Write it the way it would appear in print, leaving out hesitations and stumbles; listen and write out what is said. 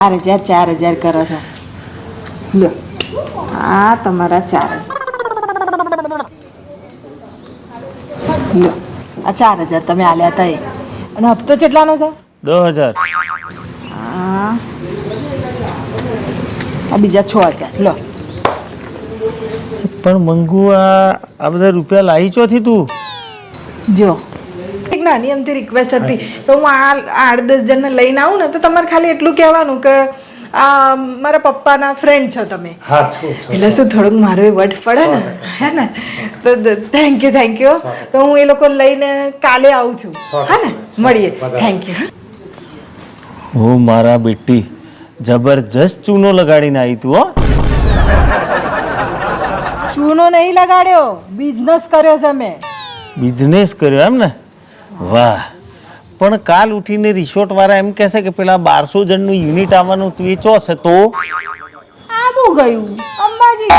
4,000 કરો છો લો આ તમારા 4,000 લો આ 4,000 તમે આલ્યા હતા અને હપ્તો કેટલાનો છે 10,000 આ બીજા 6,000 લો પણ મંગુ આ બધા રૂપિયા લાવી ચોથી તું જો એક નાની અમથી રિક્વેસ્ટ હતી તો હું આ 8-10 જણને લઈને આવું ને તો તમારે ખાલી એટલું કહેવાનું કે આ મારા પપ્પાના ફ્રેન્ડ છો તમે એટલે શું થોડુંક મારું વટ પડે ને હે ને તો થેન્ક યુ તો હું એ લોકો લઈને કાલે આવું છું હા ને મળીએ થેન્ક યુ હું મારા બેટી જબરજસ્ત ચૂનો લગાડીને આવી તું હો ચૂનો નહીં લગાડ્યો બિઝનેસ કર્યો છે મેં બિઝનેસ કર્યો એમ ને વાહ પણ કાલ ઉઠીને રિસોર્ટ વાળા એમ કહેશે કે પેલા 1200 જણનું યુનિટ આવવાનું તું એ ચોસે તો આબુ ગયું અંબાજી